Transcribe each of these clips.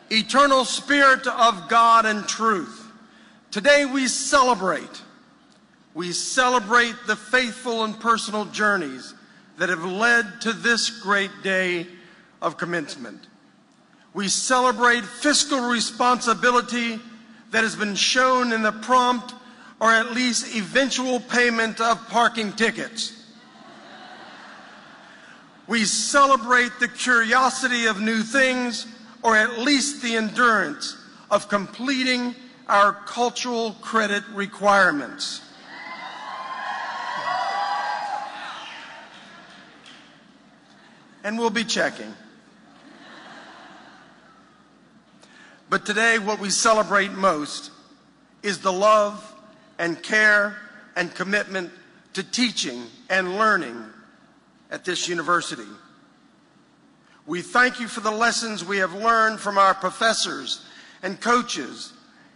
eternal Spirit of God and truth, today we celebrate. We celebrate the faithful and personal journeys that have led to this great day of commencement. We celebrate fiscal responsibility that has been shown in the prompt or at least eventual payment of parking tickets. We celebrate the curiosity of new things, or at least the endurance of completing our cultural credit requirements. And we'll be checking. But today, what we celebrate most is the love and care and commitment to teaching and learning at this university. We thank you for the lessons we have learned from our professors and coaches,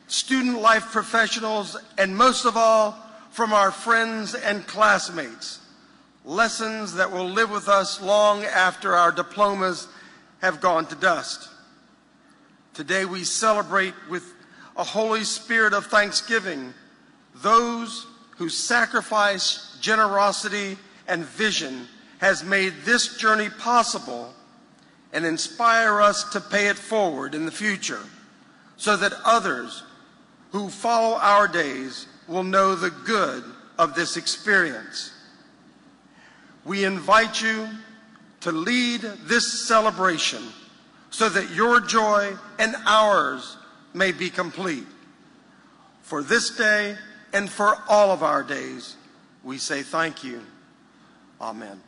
student life professionals, and most of all, from our friends and classmates. Lessons that will live with us long after our diplomas have gone to dust. Today we celebrate with a holy spirit of thanksgiving those whose sacrifice, generosity, and vision has made this journey possible and inspire us to pay it forward in the future so that others who follow our days will know the good of this experience. We invite you to lead this celebration so that your joy and ours may be complete. For this day and for all of our days, we say thank you. Amen.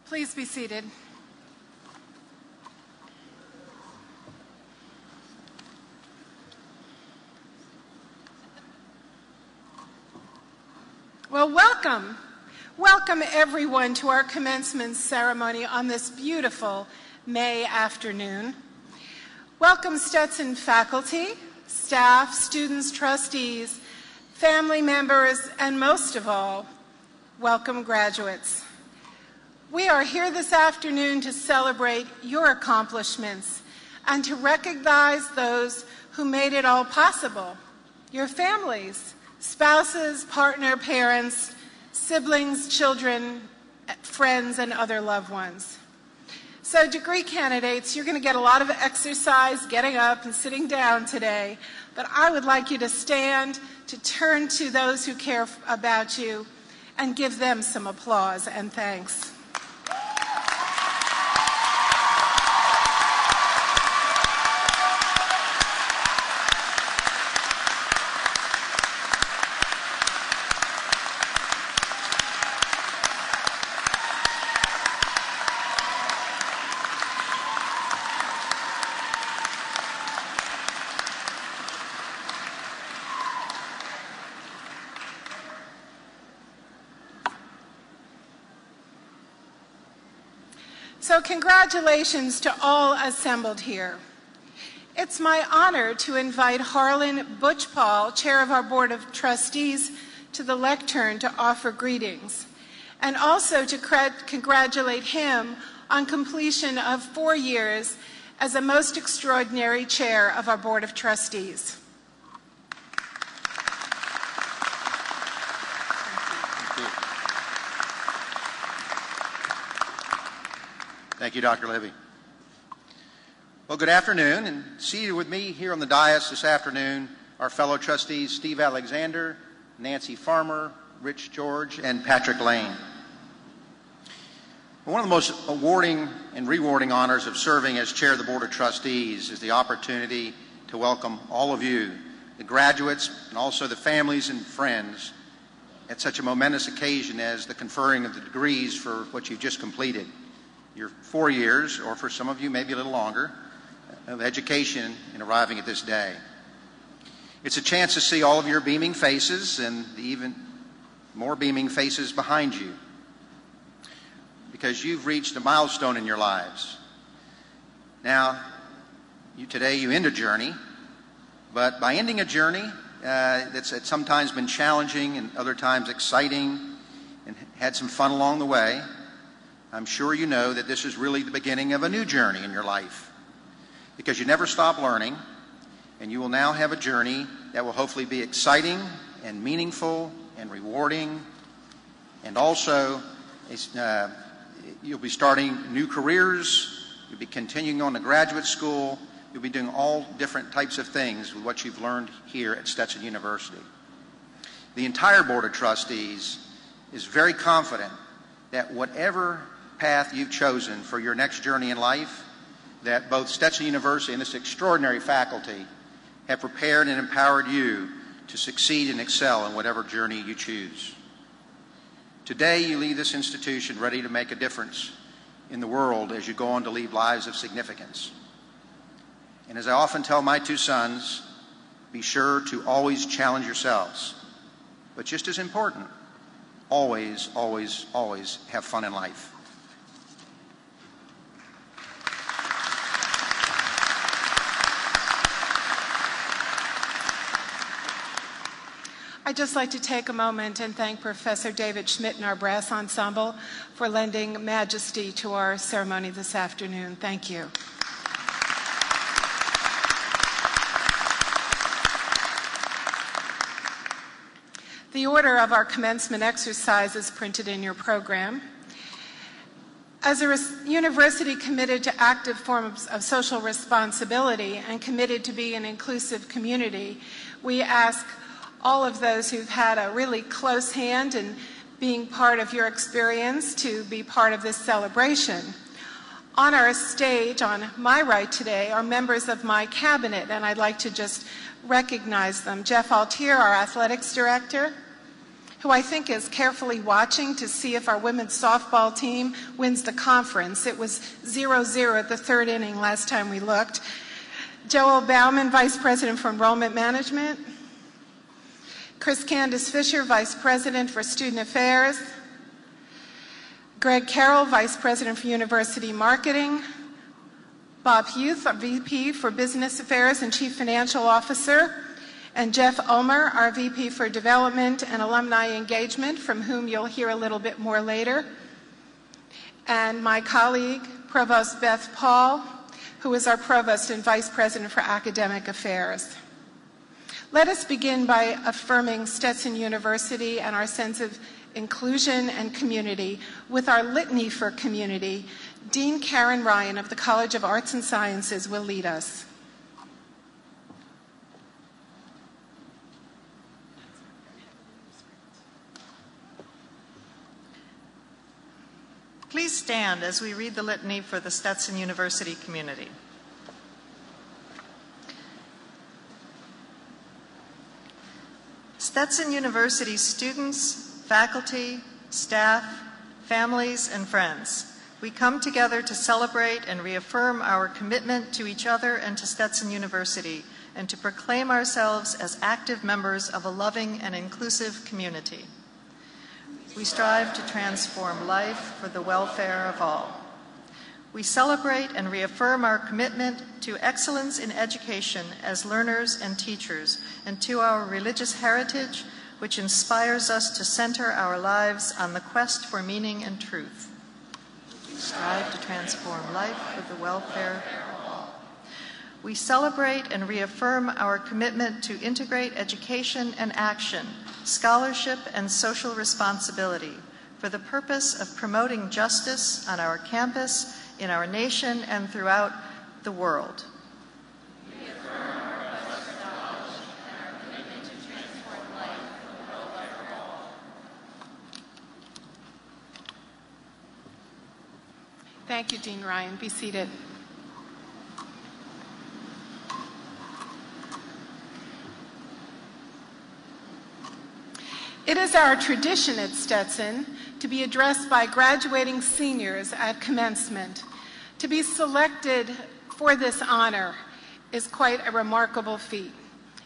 Please be seated. Well, welcome. Welcome everyone to our commencement ceremony on this beautiful May afternoon. Welcome Stetson faculty, staff, students, trustees, family members, and most of all, welcome graduates. We are here this afternoon to celebrate your accomplishments and to recognize those who made it all possible, your families, spouses, partner, parents, siblings, children, friends, and other loved ones. So degree candidates, you're going to get a lot of exercise getting up and sitting down today, but I would like you to stand, to turn to those who care about you, and give them some applause and thanks. So congratulations to all assembled here. It's my honor to invite Harlan Butchpaul, Chair of our Board of Trustees, to the lectern to offer greetings, and also to congratulate him on completion of 4 years as a most extraordinary Chair of our Board of Trustees. Thank you, Dr. Libby. Well, good afternoon, and seated with me here on the dais this afternoon are fellow trustees Steve Alexander, Nancy Farmer, Rich George, and Patrick Lane. One of the most awarding and rewarding honors of serving as chair of the Board of Trustees is the opportunity to welcome all of you, the graduates, and also the families and friends at such a momentous occasion as the conferring of the degrees for what you've just completed. Your 4 years, or for some of you maybe a little longer, of education in arriving at this day. It's a chance to see all of your beaming faces and the even more beaming faces behind you, because you've reached a milestone in your lives. Now, today you end a journey, but by ending a journey that's sometimes been challenging and other times exciting and had some fun along the way, I'm sure you know that this is really the beginning of a new journey in your life, because you never stop learning, and you will now have a journey that will hopefully be exciting and meaningful and rewarding, and also you'll be starting new careers, you'll be continuing on to graduate school, you'll be doing all different types of things with what you've learned here at Stetson University. The entire Board of Trustees is very confident that whatever path you've chosen for your next journey in life, that both Stetson University and this extraordinary faculty have prepared and empowered you to succeed and excel in whatever journey you choose. Today, you leave this institution ready to make a difference in the world as you go on to lead lives of significance. And as I often tell my two sons, be sure to always challenge yourselves. But just as important, always, always, always have fun in life. I'd just like to take a moment and thank Professor David Schmidt and our brass ensemble for lending majesty to our ceremony this afternoon. Thank you. The order of our commencement exercise is printed in your program. As a university committed to active forms of social responsibility and committed to be an inclusive community, we ask all of those who've had a really close hand in being part of your experience to be part of this celebration. On our stage, on my right today, are members of my cabinet, and I'd like to just recognize them. Jeff Altier, our athletics director, who I think is carefully watching to see if our women's softball team wins the conference. It was 0-0 at the third inning last time we looked. Joel Bauman, Vice President for Enrollment Management. Chris Candace Fisher, Vice President for Student Affairs. Greg Carroll, Vice President for University Marketing. Bob Huth, our VP for Business Affairs and Chief Financial Officer. And Jeff Ulmer, our VP for Development and Alumni Engagement, from whom you'll hear a little bit more later. And my colleague, Provost Beth Paul, who is our Provost and Vice President for Academic Affairs. Let us begin by affirming Stetson University and our sense of inclusion and community with our litany for community. Dean Karen Ryan of the College of Arts and Sciences will lead us. Please stand as we read the litany for the Stetson University community. Stetson University students, faculty, staff, families, and friends, we come together to celebrate and reaffirm our commitment to each other and to Stetson University, and to proclaim ourselves as active members of a loving and inclusive community. We strive to transform life for the welfare of all. We celebrate and reaffirm our commitment to excellence in education as learners and teachers, and to our religious heritage, which inspires us to center our lives on the quest for meaning and truth. We strive to transform life for the welfare of all. We celebrate and reaffirm our commitment to integrate education and action, scholarship and social responsibility for the purpose of promoting justice on our campus, in our nation, and throughout the world. We affirm our quest for knowledge and our commitment to transform life for the welfare of all. Thank you, Dean Ryan. Be seated. It is our tradition at Stetson to be addressed by graduating seniors at commencement. To be selected for this honor is quite a remarkable feat,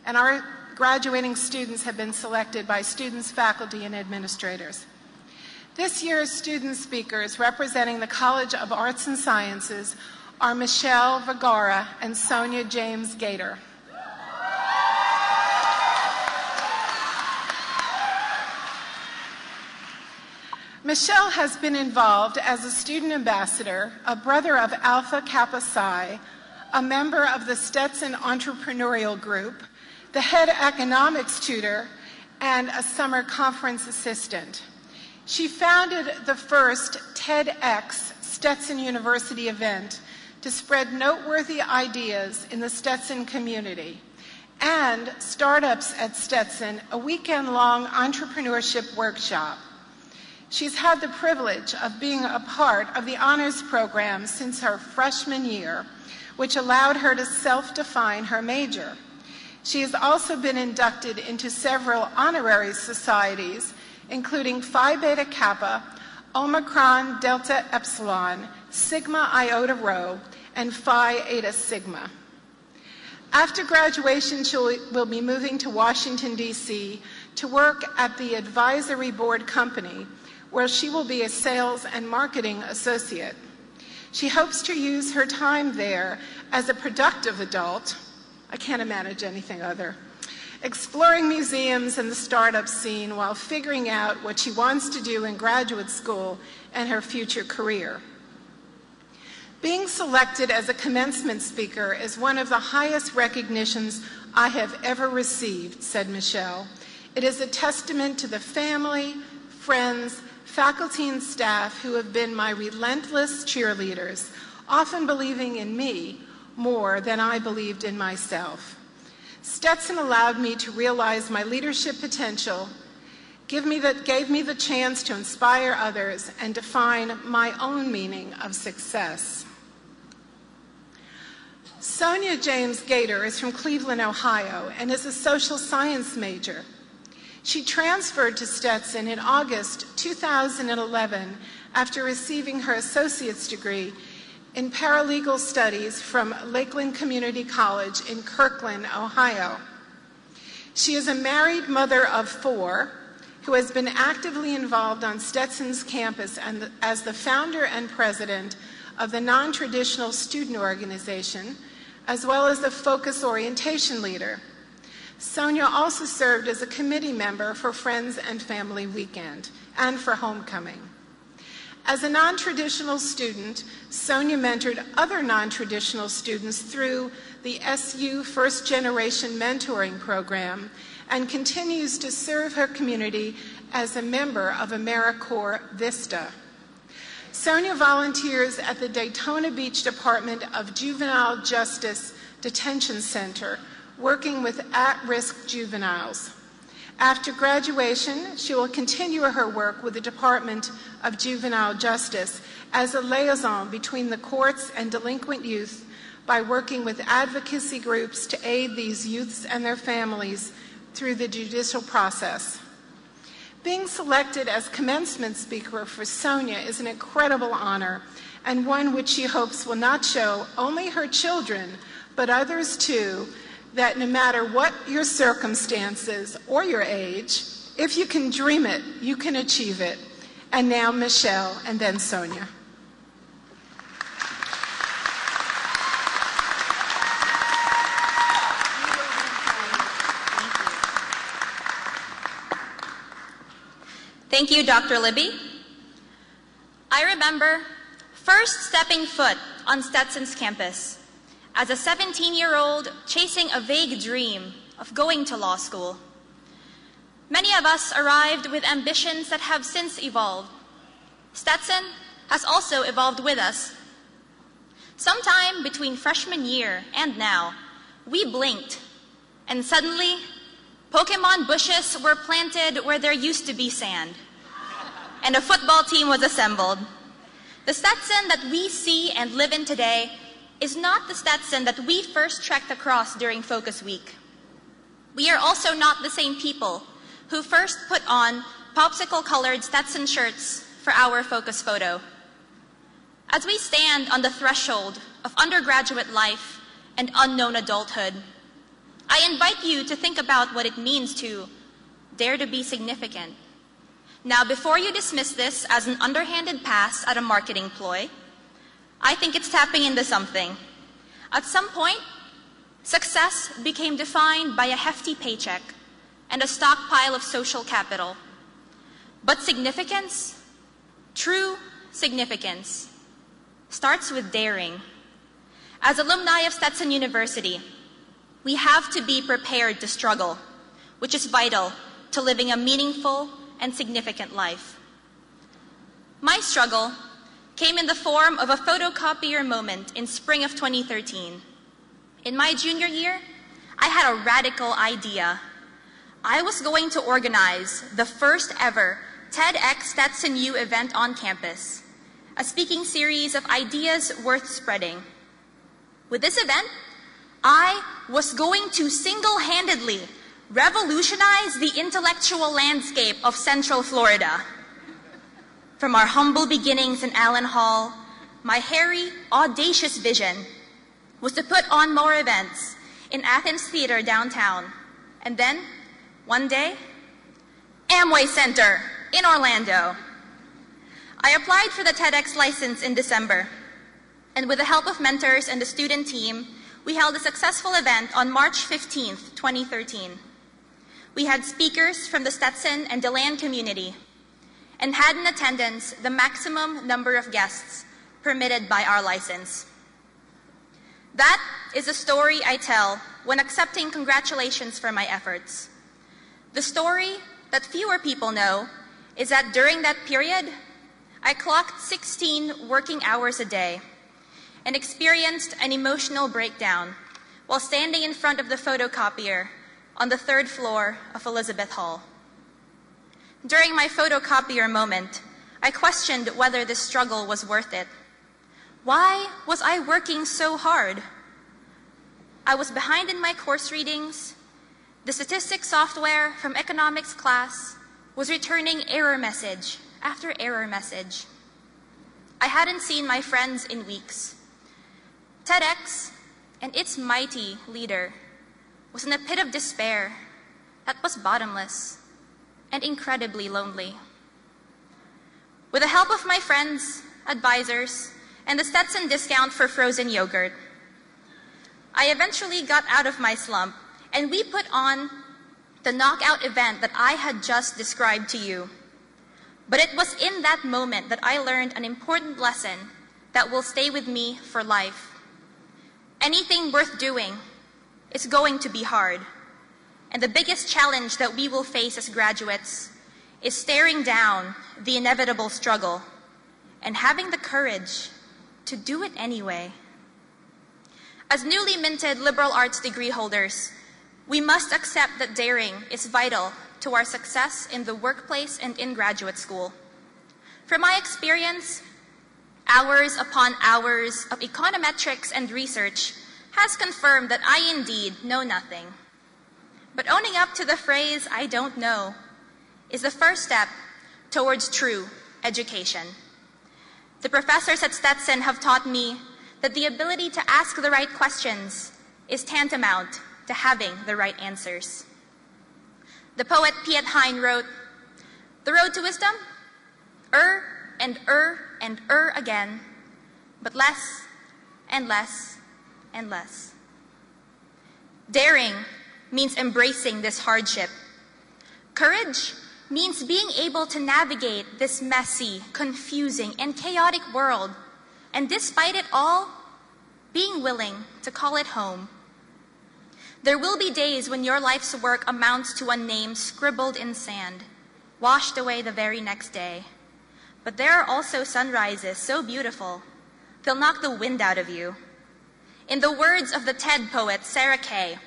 and our graduating students have been selected by students, faculty, and administrators. This year's student speakers representing the College of Arts and Sciences are Michelle Vergara and Sonya James-Gaitor. Michelle has been involved as a student ambassador, a brother of Alpha Kappa Psi, a member of the Stetson Entrepreneurial Group, the head economics tutor, and a summer conference assistant. She founded the first TEDx Stetson University event to spread noteworthy ideas in the Stetson community, and Startups at Stetson, a weekend-long entrepreneurship workshop. She's had the privilege of being a part of the honors program since her freshman year, which allowed her to self-define her major. She has also been inducted into several honorary societies, including Phi Beta Kappa, Omicron Delta Epsilon, Sigma Iota Rho, and Phi Eta Sigma. After graduation, she will be moving to Washington, D.C. to work at the advisory board company, where she will be a sales and marketing associate. She hopes to use her time there as a productive adult, I can't imagine anything other, exploring museums and the startup scene while figuring out what she wants to do in graduate school and her future career. Being selected as a commencement speaker is one of the highest recognitions I have ever received, said Michelle. It is a testament to the family, friends, faculty, and staff who have been my relentless cheerleaders, often believing in me more than I believed in myself. Stetson allowed me to realize my leadership potential, gave me the chance to inspire others and define my own meaning of success. Sonya James-Gaitor is from Cleveland, Ohio, and is a social science major. She transferred to Stetson in August 2011 after receiving her associate's degree in paralegal studies from Lakeland Community College in Kirkland, Ohio. She is a married mother of 4 who has been actively involved on Stetson's campus and as the founder and president of the Non-Traditional Student Organization, as well as the Focus Orientation leader. Sonia also served as a committee member for Friends and Family Weekend and for Homecoming. As a non-traditional student, Sonia mentored other non-traditional students through the SU First Generation Mentoring Program and continues to serve her community as a member of AmeriCorps Vista. Sonia volunteers at the Daytona Beach Department of Juvenile Justice Detention Center, working with at-risk juveniles. After graduation, she will continue her work with the Department of Juvenile Justice as a liaison between the courts and delinquent youth by working with advocacy groups to aid these youths and their families through the judicial process. Being selected as commencement speaker for Sonia is an incredible honor, and one which she hopes will not show only her children, but others too, that no matter what your circumstances or your age, if you can dream it, you can achieve it. And now Michelle, and then Sonia. Thank you, Dr. Libby. I remember first stepping foot on Stetson's campus as a 17-year-old chasing a vague dream of going to law school. Many of us arrived with ambitions that have since evolved. Stetson has also evolved with us. Sometime between freshman year and now, we blinked, and suddenly, Pokemon bushes were planted where there used to be sand, and a football team was assembled. The Stetson that we see and live in today is not the Stetson that we first trekked across during Focus Week. We are also not the same people who first put on popsicle-colored Stetson shirts for our Focus photo. As we stand on the threshold of undergraduate life and unknown adulthood, I invite you to think about what it means to dare to be significant. Now, before you dismiss this as an underhanded pass at a marketing ploy, I think it's tapping into something. At some point, success became defined by a hefty paycheck and a stockpile of social capital. But significance True significance starts with daring. As alumni of Stetson University, we have to be prepared to struggle, which is vital to living a meaningful and significant life. My struggle came in the form of a photocopier moment in spring of 2013. In my junior year, I had a radical idea. I was going to organize the first ever TEDx Stetson U event on campus, a speaking series of ideas worth spreading. With this event, I was going to single-handedly revolutionize the intellectual landscape of Central Florida. From our humble beginnings in Allen Hall, my hairy, audacious vision was to put on more events in Athens Theater downtown. And then, one day, Amway Center in Orlando. I applied for the TEDx license in December, and with the help of mentors and the student team, we held a successful event on March 15th, 2013. We had speakers from the Stetson and DeLand community, and had in attendance the maximum number of guests permitted by our license. That is the story I tell when accepting congratulations for my efforts. The story that fewer people know is that during that period, I clocked 16 working hours a day and experienced an emotional breakdown while standing in front of the photocopier on the 3rd floor of Elizabeth Hall. During my photocopier moment, I questioned whether this struggle was worth it. Why was I working so hard? I was behind in my course readings. The statistics software from economics class was returning error message after error message. I hadn't seen my friends in weeks. TEDx and its mighty leader was in a pit of despair that was bottomless and incredibly lonely. With the help of my friends, advisors, and the Stetson discount for frozen yogurt, I eventually got out of my slump, and we put on the knockout event that I had just described to you. But it was in that moment that I learned an important lesson that will stay with me for life. Anything worth doing is going to be hard. And the biggest challenge that we will face as graduates is staring down the inevitable struggle and having the courage to do it anyway. As newly minted liberal arts degree holders, we must accept that daring is vital to our success in the workplace and in graduate school. From my experience, hours upon hours of econometrics and research has confirmed that I indeed know nothing. But owning up to the phrase, "I don't know," is the first step towards true education. The professors at Stetson have taught me that the ability to ask the right questions is tantamount to having the right answers. The poet Piet Hein wrote, "The road to wisdom? And again, but less and less and less." Daring means embracing this hardship. Courage means being able to navigate this messy, confusing, and chaotic world, and despite it all, being willing to call it home. There will be days when your life's work amounts to a name scribbled in sand, washed away the very next day. But there are also sunrises so beautiful, they'll knock the wind out of you. In the words of the TED poet Sarah Kay,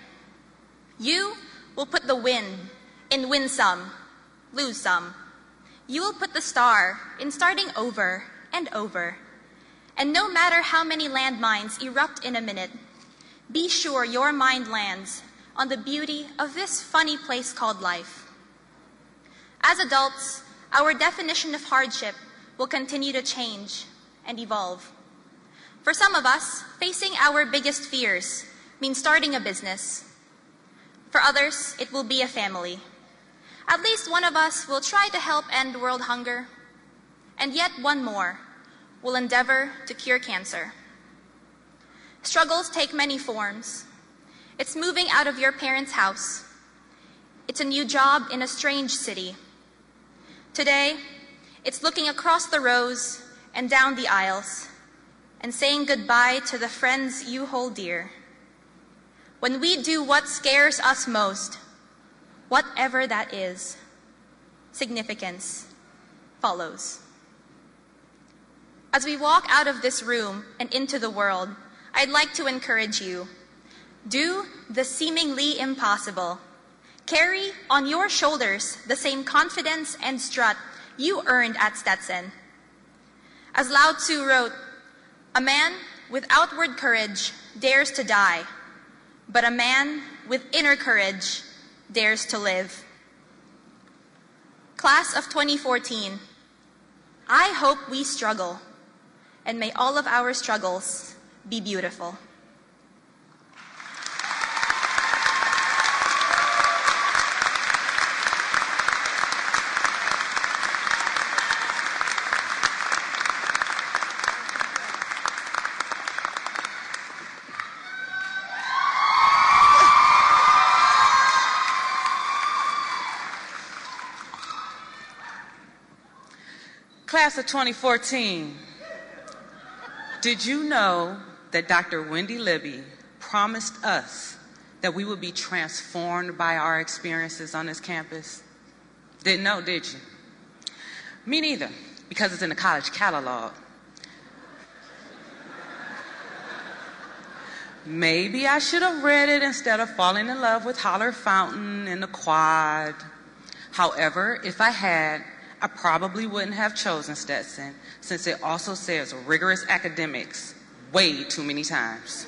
"You will put the wind in win some, lose some. You will put the star in starting over and over. And no matter how many landmines erupt in a minute, be sure your mind lands on the beauty of this funny place called life." As adults, our definition of hardship will continue to change and evolve. For some of us, facing our biggest fears means starting a business. For others, it will be a family. At least one of us will try to help end world hunger, and yet one more will endeavor to cure cancer. Struggles take many forms. It's moving out of your parents' house. It's a new job in a strange city. Today, It's looking across the rows and down the aisles and saying goodbye to the friends you hold dear. When we do what scares us most, whatever that is, significance follows. As we walk out of this room and into the world, I'd like to encourage you. Do the seemingly impossible. Carry on your shoulders the same confidence and strut you earned at Stetson. As Lao Tzu wrote, "A man with outward courage dares to die, but a man with inner courage dares to live." Class of 2014, I hope we struggle, and may all of our struggles be beautiful. Class of 2014, did you know that Dr. Wendy Libby promised us that we would be transformed by our experiences on this campus? Didn't know, did you? Me neither, because it's in the college catalog. Maybe I should have read it instead of falling in love with Holler Fountain and the quad. However, if I had, I probably wouldn't have chosen Stetson, since it also says rigorous academics way too many times.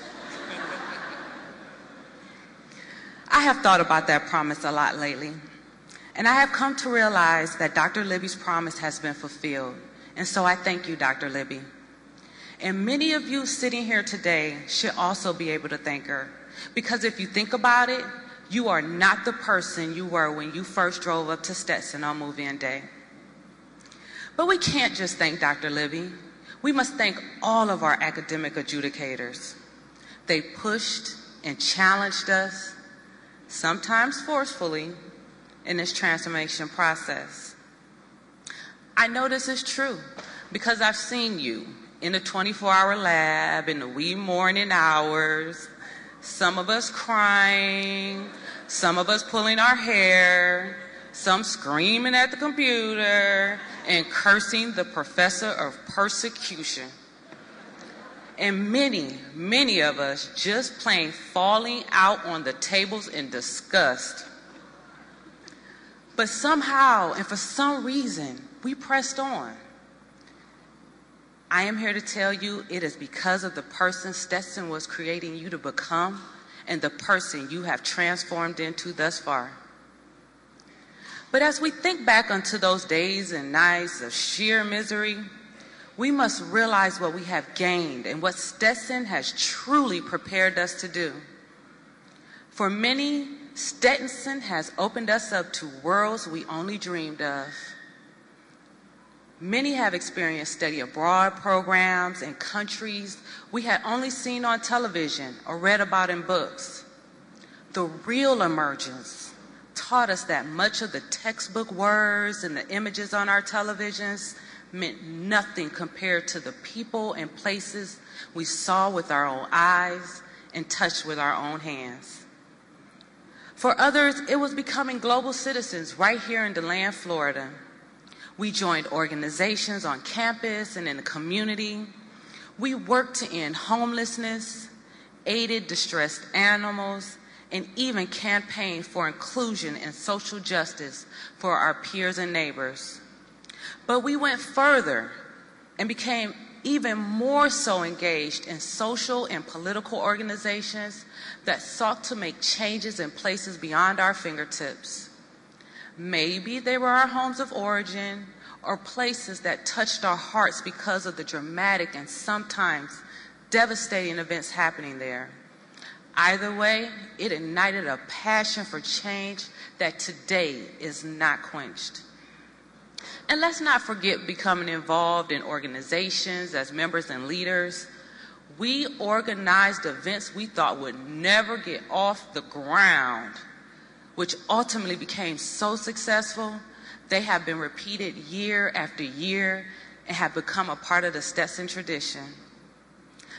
I have thought about that promise a lot lately, and I have come to realize that Dr. Libby's promise has been fulfilled, and so I thank you, Dr. Libby. And many of you sitting here today should also be able to thank her, because if you think about it, you are not the person you were when you first drove up to Stetson on move-in day. But we can't just thank Dr. Libby. We must thank all of our academic adjudicators. They pushed and challenged us, sometimes forcefully, in this transformation process. I know this is true because I've seen you in the 24-hour lab in the wee morning hours, some of us crying, some of us pulling our hair, some screaming at the computer, and cursing the professor of persecution. And many of us just plain falling out on the tables in disgust. But somehow, and for some reason, we pressed on. I am here to tell you it is because of the person Stetson was creating you to become and the person you have transformed into thus far. But as we think back onto those days and nights of sheer misery, we must realize what we have gained and what Stetson has truly prepared us to do. For many, Stetson has opened us up to worlds we only dreamed of. Many have experienced study abroad programs in countries we had only seen on television or read about in books. The real emergence taught us that much of the textbook words and the images on our televisions meant nothing compared to the people and places we saw with our own eyes and touched with our own hands. For others, it was becoming global citizens right here in DeLand, Florida. We joined organizations on campus and in the community. We worked to end homelessness, aided distressed animals, and even campaigned for inclusion and social justice for our peers and neighbors. But we went further and became even more so engaged in social and political organizations that sought to make changes in places beyond our fingertips. Maybe they were our homes of origin or places that touched our hearts because of the dramatic and sometimes devastating events happening there. Either way, it ignited a passion for change that today is not quenched. And let's not forget becoming involved in organizations as members and leaders. We organized events we thought would never get off the ground, which ultimately became so successful They have been repeated year after year and have become a part of the Stetson tradition.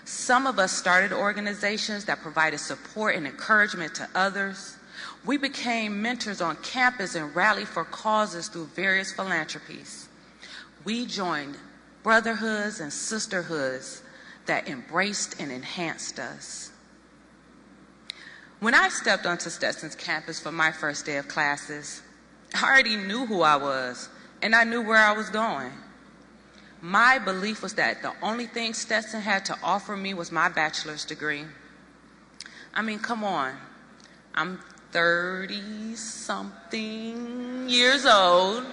Some of us started organizations that provided support and encouragement to others. We became mentors on campus and rallied for causes through various philanthropies. We joined brotherhoods and sisterhoods that embraced and enhanced us. When I stepped onto Stetson's campus for my first day of classes, I already knew who I was, and I knew where I was going. My belief was that the only thing Stetson had to offer me was my bachelor's degree. I mean, come on. I'm 30-something years old.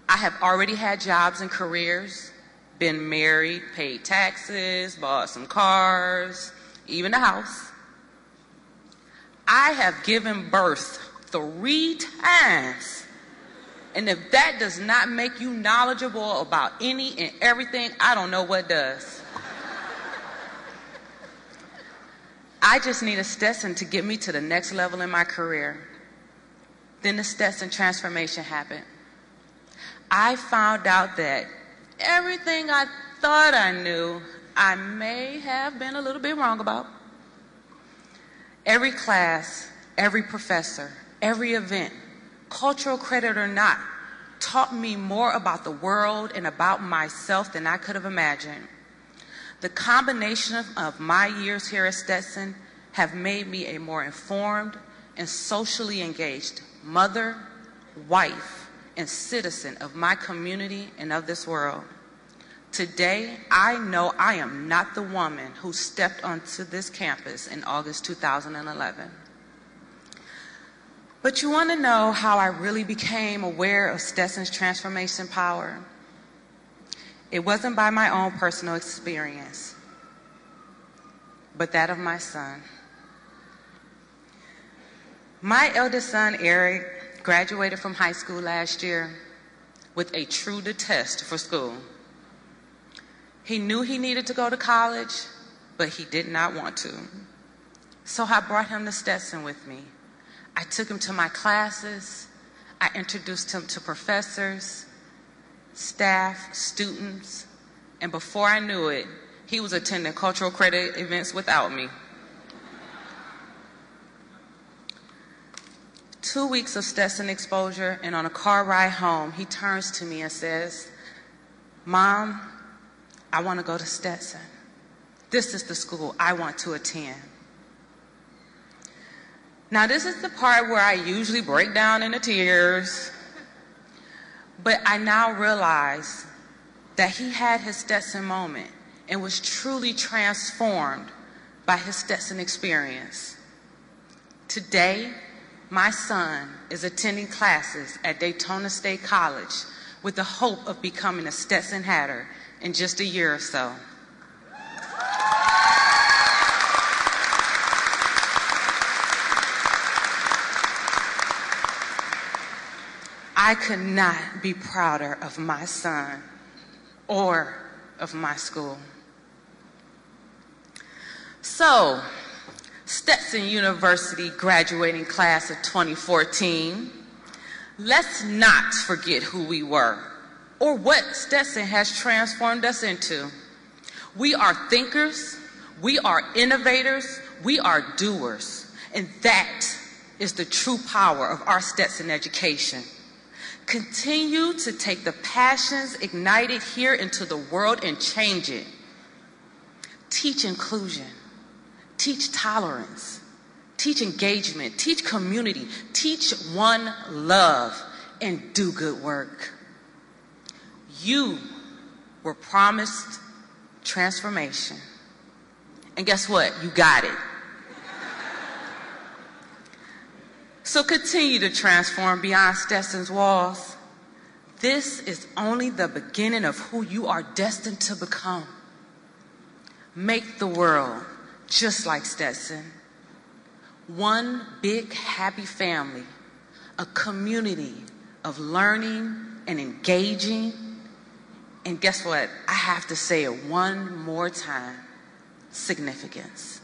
I have already had jobs and careers, been married, paid taxes, bought some cars, even a house. I have given birth 3 times. And if that does not make you knowledgeable about any and everything, I don't know what does. I just need a Stetson to get me to the next level in my career. Then the Stetson transformation happened. I found out that everything I thought I knew, I may have been a little bit wrong about. Every class, every professor, every event, cultural credit or not, taught me more about the world and about myself than I could have imagined. The combination of my years here at Stetson have made me a more informed and socially engaged mother, wife, and citizen of my community and of this world. Today, I know I am not the woman who stepped onto this campus in August 2011. But you want to know how I really became aware of Stetson's transformation power? It wasn't by my own personal experience, but that of my son. My eldest son, Eric, graduated from high school last year with a true detest for school. He knew he needed to go to college, but he did not want to. So I brought him to Stetson with me. I took him to my classes. I introduced him to professors, staff, students, and before I knew it, he was attending cultural credit events without me. 2 weeks of Stetson exposure, and on a car ride home, he turns to me and says, "Mom, I want to go to Stetson. This is the school I want to attend." Now, this is the part where I usually break down into tears, but I now realize that he had his Stetson moment and was truly transformed by his Stetson experience. Today, my son is attending classes at Daytona State College with the hope of becoming a Stetson Hatter in just a year or so. I could not be prouder of my son or of my school. So, Stetson University graduating class of 2014, let's not forget who we were or what Stetson has transformed us into. We are thinkers, we are innovators, we are doers, and that is the true power of our Stetson education. Continue to take the passions ignited here into the world and change it. Teach inclusion, teach tolerance, teach engagement, teach community, teach one love, and do good work. You were promised transformation. And guess what? You got it. So continue to transform beyond Stetson's walls. This is only the beginning of who you are destined to become. Make the world just like Stetson. One big happy family, a community of learning and engaging. And guess what? I have to say it one more time. Significance.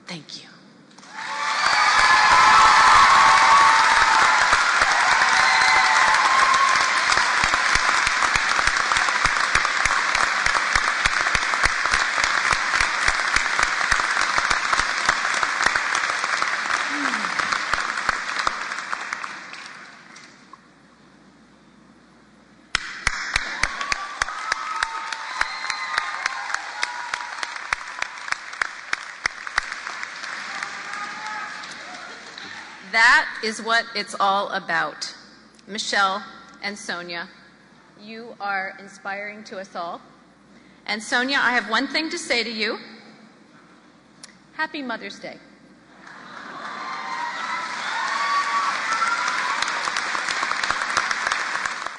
Thank you. That is what it's all about. Michelle and Sonia, you are inspiring to us all. And Sonia, I have one thing to say to you. Happy Mother's Day.